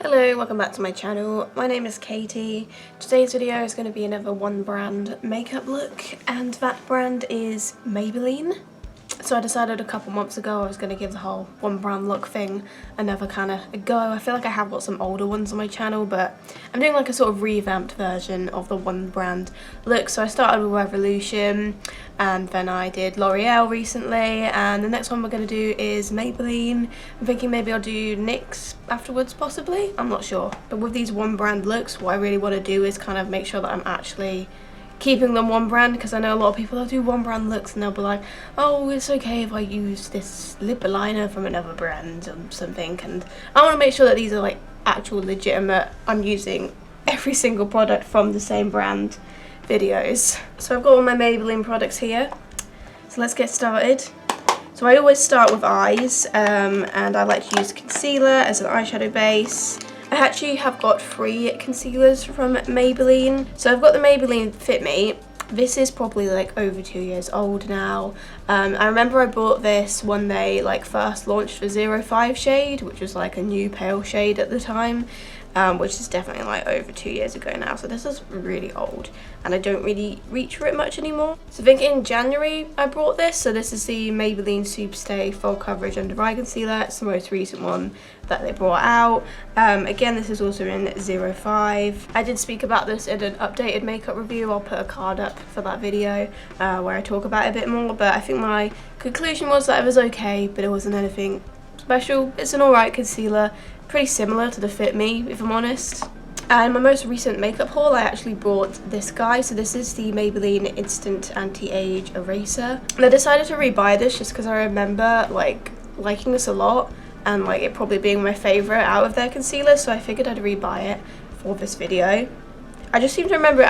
Hello, welcome back to my channel. My name is Katie. Today's video is going to be another one brand makeup look, and that brand is Maybelline. So I decided a couple months ago I was going to give the whole one brand look thing another kind of a go. I feel like I have got some older ones on my channel, but I'm doing like a sort of revamped version of the one brand look. So I started with Revolution, and then I did L'Oreal recently, and the next one we're going to do is Maybelline. I'm thinking maybe I'll do NYX afterwards possibly, I'm not sure. But with these one brand looks, what I really want to do is kind of make sure that I'm actually keeping them one brand, because I know a lot of people will do one brand looks and they'll be like, oh, it's okay if I use this lip liner from another brand or something, and I want to make sure that these are like actual legitimate, I'm using every single product from the same brand videos. So I've got all my Maybelline products here, so let's get started. So I always start with eyes, and I like to use concealer as an eyeshadow base. I actually have got 3 concealers from Maybelline. So I've got the Maybelline Fit Me. This is probably like over 2 years old now. I remember I bought this when they like first launched the 05 shade, which was like a new pale shade at the time, which is definitely like over 2 years ago now. So this is really old and I don't really reach for it much anymore. So I think in January I bought this. So this is the Maybelline Superstay Full Coverage Under Eye Concealer. It's the most recent one that they brought out. Again, this is also in 05. I did speak about this in an updated makeup review. I'll put a card up for that video where I talk about it a bit more, but I think my conclusion was that it was okay, but it wasn't anything special. It's an alright concealer, pretty similar to the Fit Me if I'm honest. And my most recent makeup haul, I actually bought this guy. So this is the Maybelline Instant Anti-Age Eraser. And I decided to rebuy this just because I remember like liking this a lot and like it probably being my favourite out of their concealers, so I figured I'd rebuy it for this video. I just seem to remember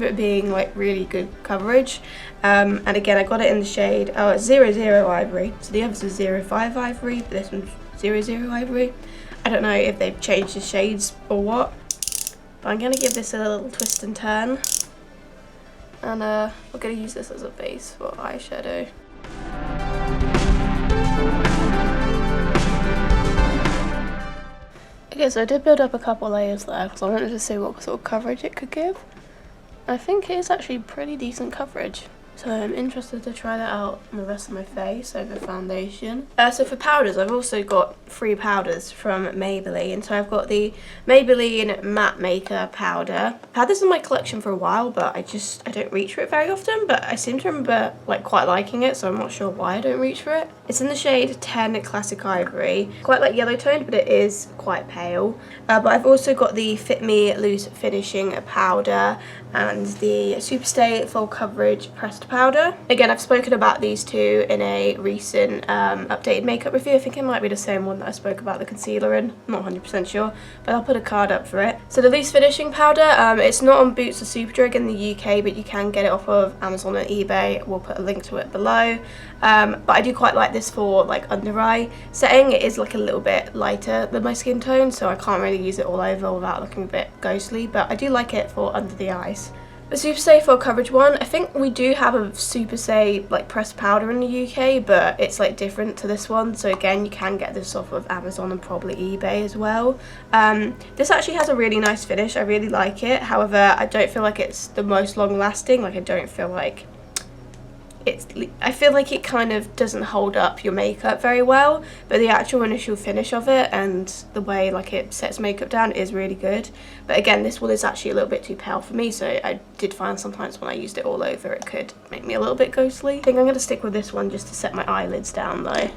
it being like really good coverage. And again, I got it in the shade, oh, it's 00 Ivory. So the others are 05 Ivory, but this one's 00 Ivory. I don't know if they've changed the shades or what, but I'm gonna give this a little twist and turn. And we're gonna use this as a base for eyeshadow. Okay, so I did build up a couple layers there because I wanted to see what sort of coverage it could give. I think it is actually pretty decent coverage. So I'm interested to try that out on the rest of my face over foundation. So for powders, I've also got 3 powders from Maybelline. So I've got the Maybelline Matte Maker Powder. I've had this in my collection for a while, but I don't reach for it very often. But I seem to remember like quite liking it, so I'm not sure why I don't reach for it. It's in the shade 10 Classic Ivory. Quite like yellow toned, but it is quite pale. But I've also got the Fit Me Loose Finishing Powder and the Superstay Full Coverage Pressed Powder. Again, I've spoken about these two in a recent updated makeup review. I think it might be the same one that I spoke about the concealer in. I'm not 100% sure, but I'll put a card up for it. So the Loose Finishing Powder, it's not on Boots or Superdrug in the UK, but you can get it off of Amazon and eBay. We'll put a link to it below. But I do quite like this for like under eye setting. It is like a little bit lighter than my skin tone, so I can't really use it all over without looking a bit ghostly, but I do like it for under the eyes. The Superstay Full Coverage one, I think we do have a Superstay like pressed powder in the UK, but it's like different to this one. So again, you can get this off of Amazon and probably eBay as well. This actually has a really nice finish. I really like it. However, I don't feel like it's the most long lasting. Like I don't feel like I feel like it kind of doesn't hold up your makeup very well, but the actual initial finish of it and the way like it sets makeup down is really good. But again, this one is actually a little bit too pale for me, so I did find sometimes when I used it all over it could make me a little bit ghostly. I think I'm going to stick with this one just to set my eyelids down though.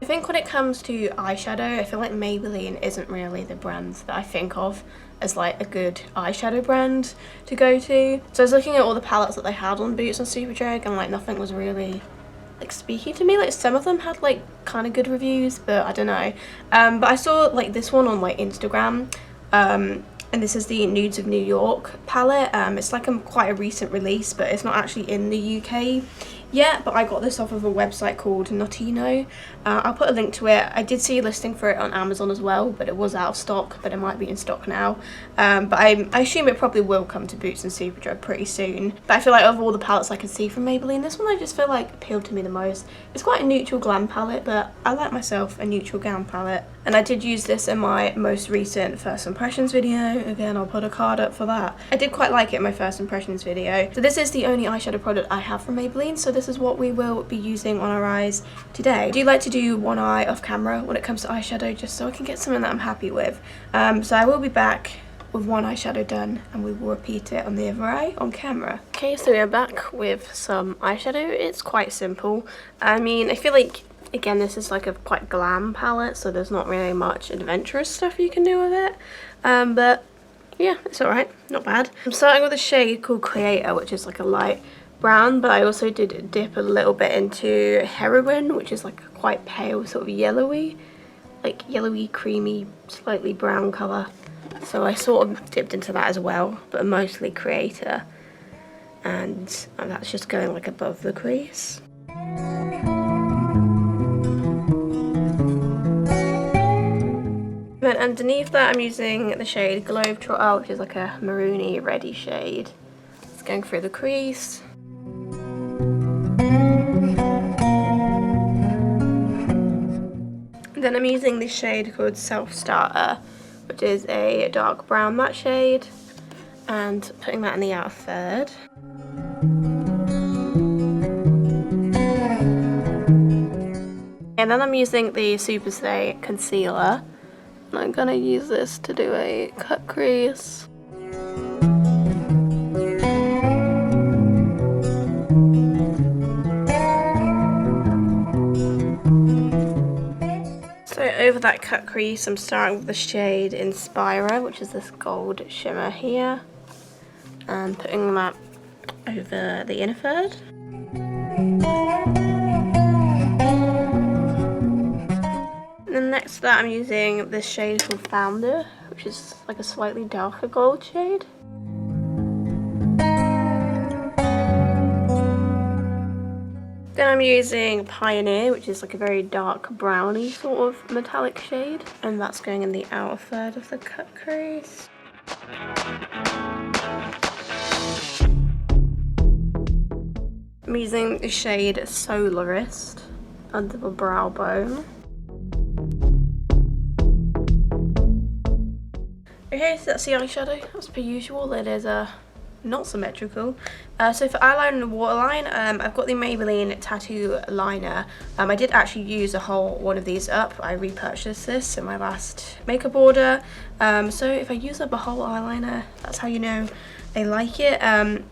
I think when it comes to eyeshadow, I feel like Maybelline isn't really the brand that I think of as like a good eyeshadow brand to go to. So I was looking at all the palettes that they had on Boots and Superdrug, and like nothing was really like speaking to me. Like some of them had like kind of good reviews, but I don't know. But I saw like this one on like Instagram, and this is the Nudes of New York palette. It's like quite a recent release, but it's not actually in the UK yet, but I got this off of a website called Notino. I'll put a link to it. I did see a listing for it on Amazon as well, but it was out of stock, but it might be in stock now. But I assume it probably will come to Boots and Superdrug pretty soon. But I feel like of all the palettes I can see from Maybelline, this one I just feel like appealed to me the most. It's quite a neutral glam palette, but I like myself a neutral glam palette. And I did use this in my most recent first impressions video. Again, I'll put a card up for that. I did quite like it in my first impressions video. So this is the only eyeshadow product I have from Maybelline, so this is what we will be using on our eyes today. I do like to do one eye off camera when it comes to eyeshadow, just so I can get something that I'm happy with. So I will be back with one eyeshadow done, and we will repeat it on the other eye on camera. Okay, so we are back with some eyeshadow. It's quite simple. I mean, I feel like, again, this is like a quite glam palette, so there's not really much adventurous stuff you can do with it. But yeah, it's alright, not bad. I'm starting with a shade called Creator, which is like a light brown, but I also did dip a little bit into Heroine, which is like a quite pale, sort of yellowy, creamy, slightly brown colour. So I sort of dipped into that as well, but mostly Creator. And that's just going like above the crease. Then underneath that I'm using the shade Globetrotter, which is like a maroony reddy shade. It's going through the crease. And then I'm using this shade called Self Starter, which is a dark brown matte shade, and putting that in the outer third. And then I'm using the Super Stay Concealer. And I'm gonna use this to do a cut crease. So over that cut crease, I'm starting with the shade Inspira, which is this gold shimmer here, and putting that over the inner third. And next to that I'm using this shade called Founder, which is like a slightly darker gold shade. Then I'm using Pioneer, which is like a very dark browny sort of metallic shade, and that's going in the outer third of the cut crease. I'm using the shade Solarist under the brow bone. Okay, so that's the eyeshadow. As per usual, it is not symmetrical. So for eyeliner and waterline, I've got the Maybelline Tattoo Liner. I did actually use a whole one of these up. I repurchased this in my last makeup order. So if I use up a whole eyeliner, that's how you know I like it.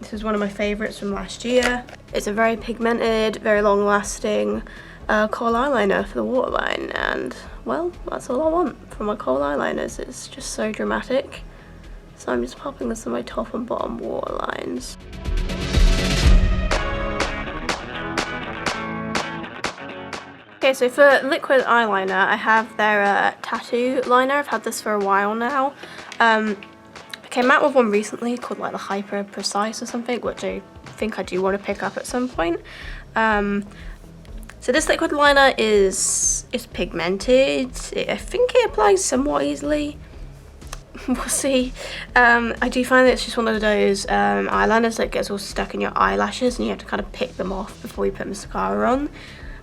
This is one of my favourites from last year. It's a very pigmented, very long-lasting kohl eyeliner for the waterline, and well, that's all I want from my kohl eyeliners. It's just so dramatic. So I'm just popping this on my top and bottom waterlines. Okay, so for liquid eyeliner, I have their Tattoo Liner. I've had this for a while now. I came out with one recently called like the Hyper Precise or something, which I think I do want to pick up at some point. So this liquid liner is pigmented. I think it applies somewhat easily. We'll see. I do find that it's just one of those eyeliners that gets all stuck in your eyelashes and you have to kind of pick them off before you put mascara on.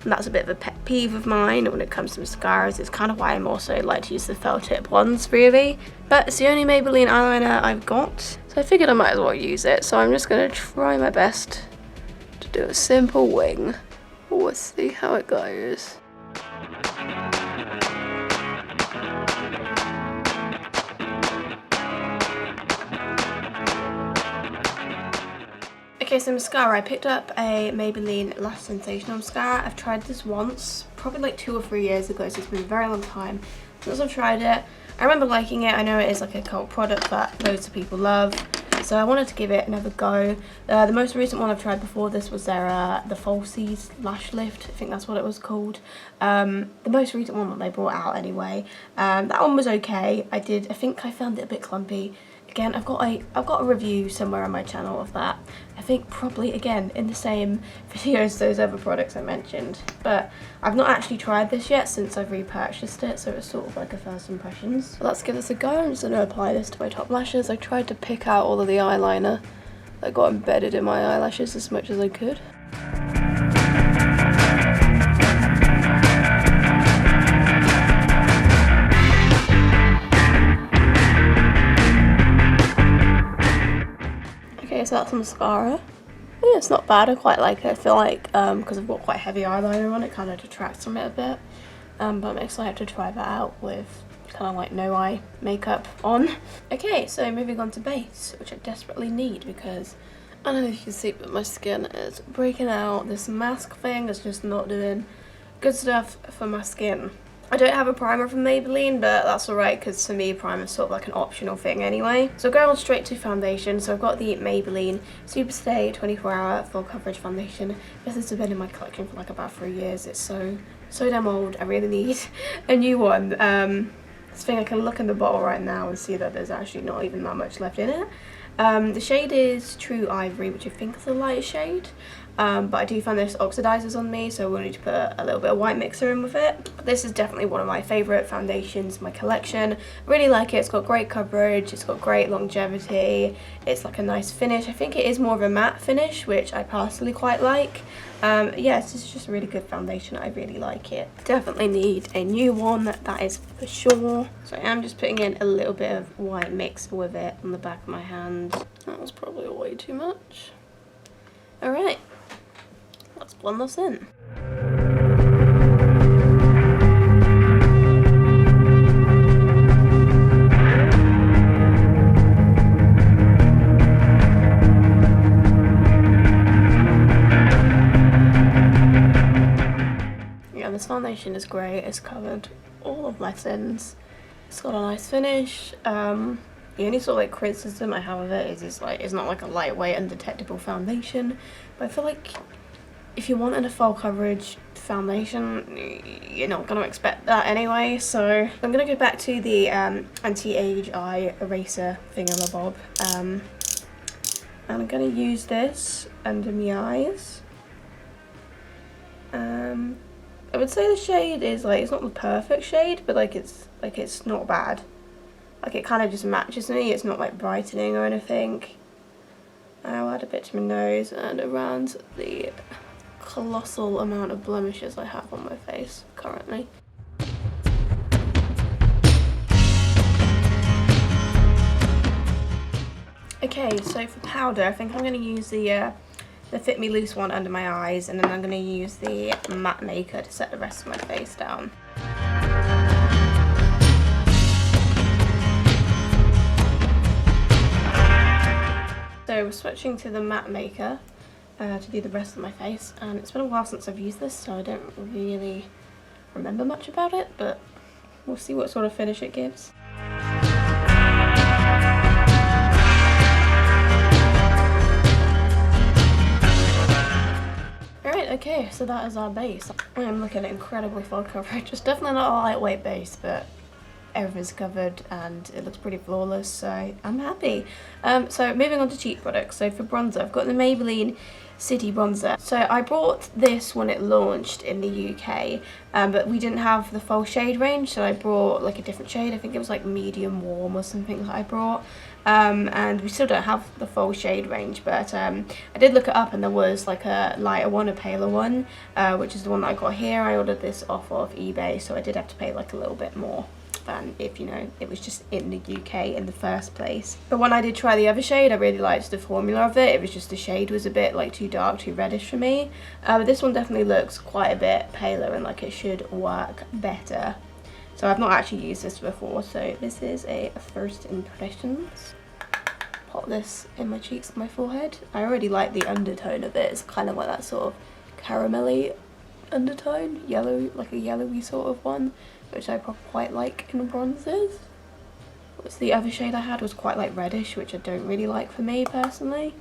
And that's a bit of a pet peeve of mine when it comes to mascaras. It's kind of why I'm also like to use the felt tip ones, really. But it's the only Maybelline eyeliner I've got, so I figured I might as well use it. So I'm just going to try my best to do a simple wing. We'll see how it goes. Okay, so mascara. I picked up a Maybelline Lash Sensational mascara. I've tried this once, probably like 2 or 3 years ago, so it's been a very long time since I've tried it. I remember liking it. I know it is like a cult product that loads of people love, so I wanted to give it another go. The most recent one I've tried before this was their the Falsies Lash Lift. I think that's what it was called. The most recent one that they brought out anyway. That one was okay. I think I found it a bit clumpy. Again, I've got a review somewhere on my channel of that. I I think probably again in the same video as those other products I mentioned, but I've not actually tried this yet since I've repurchased it, so it's sort of like a first impressions. So let's give this a go. I'm just going to apply this to my top lashes. I tried to pick out all of the eyeliner that got embedded in my eyelashes as much as I could. Okay, so that's mascara. Yeah, it's not bad. I quite like it. I feel like because I've got quite heavy eyeliner on, it kind of detracts from it a bit. But I'm excited to try that out with kind of like no eye makeup on. Okay, so moving on to base, which I desperately need because I don't know if you can see, but my skin is breaking out. This mask thing is just not doing good stuff for my skin. I don't have a primer from Maybelline, but that's alright because for me primer is sort of like an optional thing anyway. So going on straight to foundation. So I've got the Maybelline Superstay 24 Hour Full Coverage Foundation. This has been in my collection for like about 3 years. It's so damn old. I really need a new one. This thing, I can look in the bottle right now and see that there's actually not even that much left in it. The shade is True Ivory, which I think is a lighter shade. But I do find this oxidizes on me, so we'll need to put a little bit of white mixer in with it. But this is definitely one of my favourite foundations in my collection. Really like it. It's got great coverage, it's got great longevity, it's like a nice finish. I think it is more of a matte finish, which I personally quite like. Yeah, this is just a really good foundation. I really like it. Definitely need a new one, that is for sure. So I am just putting in a little bit of white mixer with it on the back of my hand. That was probably way too much. Alright. Let's blend this in. Yeah, this foundation is great. It's covered all of my sins. It's got a nice finish. The only sort of like criticism I have of it is it's not like a lightweight undetectable foundation, but I feel like if you wanted a full coverage foundation, you're not going to expect that anyway. So I'm going to go back to the anti-age eye eraser thingamabob. And I'm going to use this under my eyes. I would say the shade is like, it's not the perfect shade, but like it's not bad. Like it kind of just matches me. It's not like brightening or anything. I'll add a bit to my nose and around the colossal amount of blemishes I have on my face currently. Okay, so for powder, I think I'm going to use the Fit Me Loose one under my eyes, and then I'm going to use the matte maker to set the rest of my face down. So we're switching to the matte maker to do the rest of my face, and it's been a while since I've used this, so I don't really remember much about it, but we'll see what sort of finish it gives. Alright, okay, so that is our base. I am looking at incredibly full coverage. It's definitely not a lightweight base, but everything's covered and it looks pretty flawless, so I'm happy. So moving on to cheap products. So for bronzer, I've got the Maybelline City Bronzer. So I bought this when it launched in the UK, but we didn't have the full shade range, so I brought like a different shade. I think it was like medium warm or something that I brought. And we still don't have the full shade range, but I did look it up and there was like a lighter one, a paler one, which is the one that I got here. I ordered this off of eBay, so I did have to pay like a little bit more than if, you know, it was just in the UK in the first place. But when I did try the other shade, I really liked the formula of it. It was just the shade was a bit like too dark, too reddish for me. But this one definitely looks quite a bit paler and like it should work better. So I've not actually used this before, so this is a first impressions. Pop this in my cheeks and my forehead. I already like the undertone of it. It's kind of like that sort of caramelly undertone, yellow, like a yellowy sort of one, which I quite like in bronzers. What's the other shade I had was quite like reddish, which I don't really like for me personally.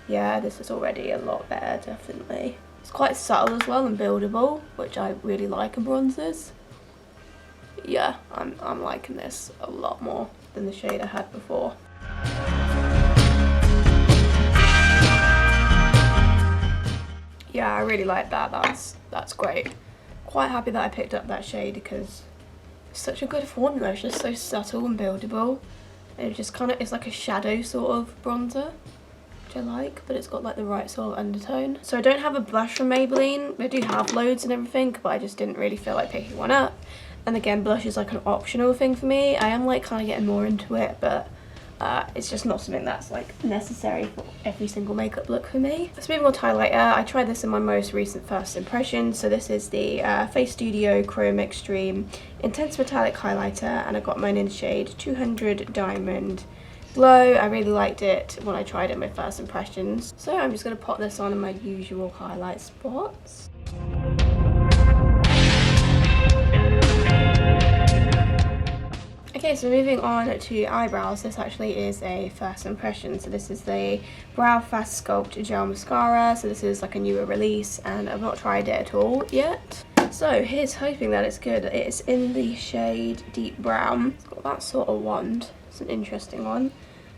Yeah, this is already a lot better, definitely. It's quite subtle as well and buildable, which I really like in bronzers. Yeah, I'm liking this a lot more than the shade I had before. Yeah, I really like that. That's great. Quite happy that I picked up that shade because it's such a good formula. It's just so subtle and buildable. It just kind of is like a shadow sort of bronzer, which I like, but it's got like the right sort of undertone. So I don't have a blush from Maybelline. I do have loads and everything, but I just didn't really feel like picking one up. And again, blush is like an optional thing for me. I am like kind of getting more into it, but it's just not something that's like necessary for every single makeup look for me. Let's move on to highlighter. I tried this in my most recent first impression. So this is the Face Studio Chrome Extreme Intense Metallic Highlighter, and I got mine in shade 200 Diamond Glow. I really liked it when I tried it in my first impressions. So I'm just going to pop this on in my usual highlight spots. Okay, so moving on to eyebrows, this actually is a first impression. So this is the Brow Fast Sculpt Gel Mascara. So this is like a newer release and I've not tried it at all yet. So here's hoping that it's good. It's in the shade Deep Brown. It's got that sort of wand. It's an interesting one.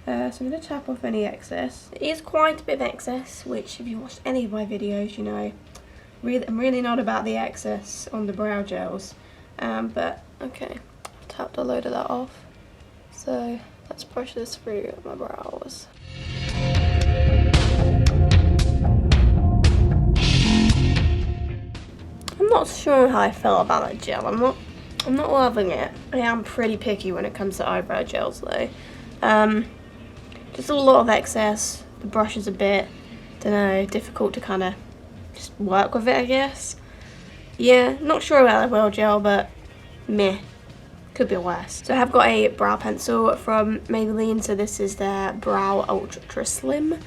So I'm going to tap off any excess. It is quite a bit of excess, which if you watched any of my videos, you know, I'm really not about the excess on the brow gels. But okay. Tapped a load of that off, so let's brush this through my brows. I'm not sure how I feel about that gel. I'm not loving it. I am pretty picky when it comes to eyebrow gels though. Just a lot of excess. The brush is a bit, don't know, difficult to kind of just work with it, I guess. Yeah, not sure about the brow gel, but meh. Could be worse. So I have got a brow pencil from Maybelline. So this is their Brow Ultra Slim,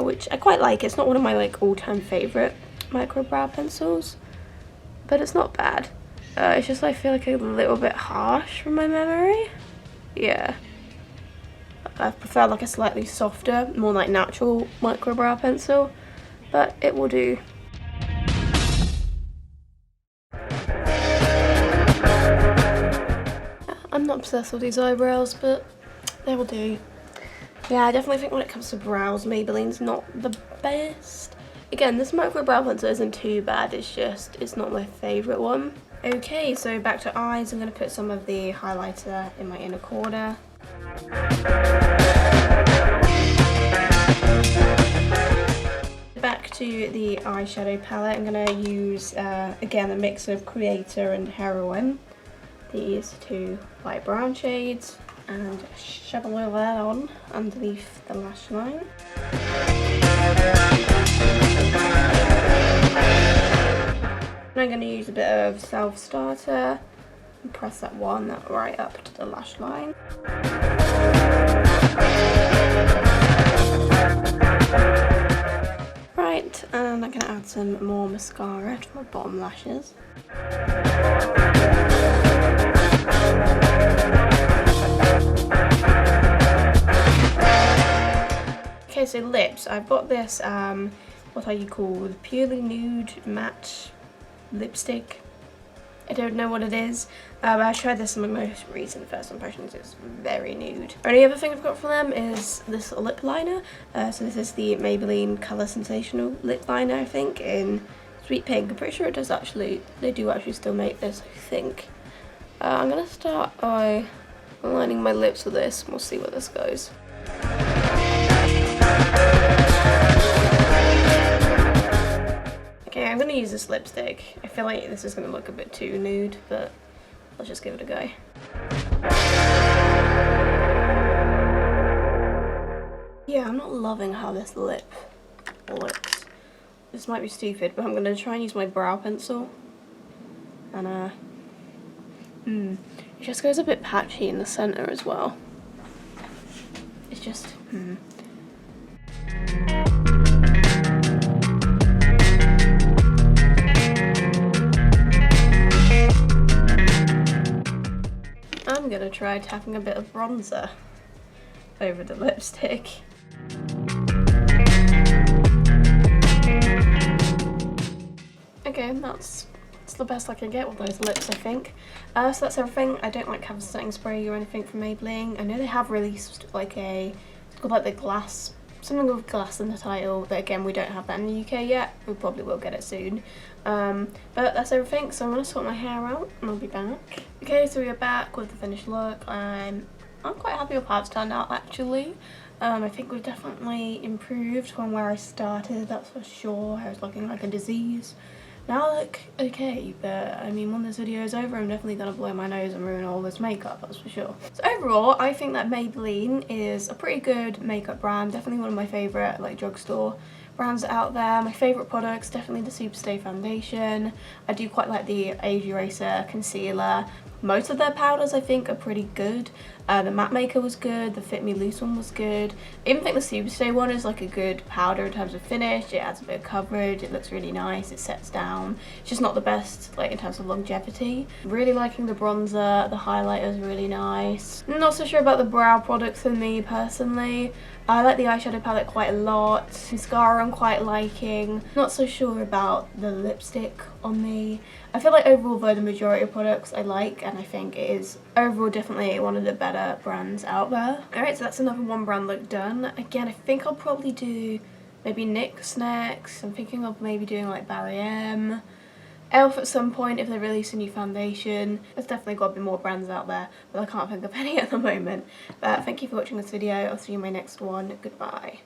which I quite like. It's not one of my like all-time favorite micro brow pencils, but it's not bad. It's just I feel like a little bit harsh from my memory. Yeah. I prefer like a slightly softer, more like natural micro brow pencil, but it will do. I'm not obsessed with these eyebrows, but they will do. Yeah, I definitely think when it comes to brows, Maybelline's not the best. Again, this micro brow pencil isn't too bad, it's not my favourite one. Okay, so back to eyes. I'm going to put some of the highlighter in my inner corner. Back to the eyeshadow palette, I'm going to use, again, a mix of Creator and Heroine. These two light brown shades, and shovel that on underneath the lash line. And I'm going to use a bit of Self Starter and press that right up to the lash line. Right, and I'm going to add some more mascara to my bottom lashes. Okay, so lips. I've got this, what are you called? Purely Nude Matte Lipstick. I don't know what it is, but I tried this in my most recent first impressions. It's very nude. The only other thing I've got from them is this lip liner. So this is the Maybelline Colour Sensational lip liner, I think, in Sweet Pink. I'm pretty sure it does actually, they do actually still make this, I think. I'm going to start by lining my lips with this, and we'll see where this goes. Okay, I'm going to use this lipstick. I feel like this is going to look a bit too nude, but let's just give it a go. Yeah, I'm not loving how this lip looks. This might be stupid, but I'm going to try and use my brow pencil. And it just goes a bit patchy in the center as well. It's just, I'm gonna try tapping a bit of bronzer over the lipstick. Okay, that's the best I can get with those lips, I think. So that's everything. I don't like having setting spray or anything from Maybelline. I know they have released like it's called like the glass something with glass in the title, but again we don't have that in the UK yet. We probably will get it soon. But that's everything, so I'm going to sort my hair out and I'll be back. Okay, so we are back with the finished look. I'm quite happy with how it's turned out actually. I think we've definitely improved from where I started, that's for sure. I was looking like a disease. Now I look okay, but I mean when this video is over I'm definitely going to blow my nose and ruin all this makeup, that's for sure. So overall I think that Maybelline is a pretty good makeup brand, definitely one of my favourite like drugstore brands out there. My favourite products, definitely the Superstay foundation. I do quite like the Age Eraser concealer. Most of their powders I think are pretty good. The matte maker was good, the Fit Me Loose one was good. I even think the Superstay one is like a good powder in terms of finish. It adds a bit of coverage, it looks really nice, it sets down. It's just not the best like in terms of longevity. Really liking the bronzer, the highlighter is really nice. Not so sure about the brow products for me personally. I like the eyeshadow palette quite a lot. Mascara I'm quite liking. Not so sure about the lipstick on me. I feel like overall though the majority of products I like, and I think it is overall definitely one of the better brands out there. Alright, so that's another one brand look done. Again, I think I'll probably do maybe NYX next. I'm thinking of maybe doing like Barry M. Elf at some point if they release a new foundation. There's definitely got to be more brands out there, but I can't think of any at the moment. But thank you for watching this video. I'll see you in my next one. Goodbye.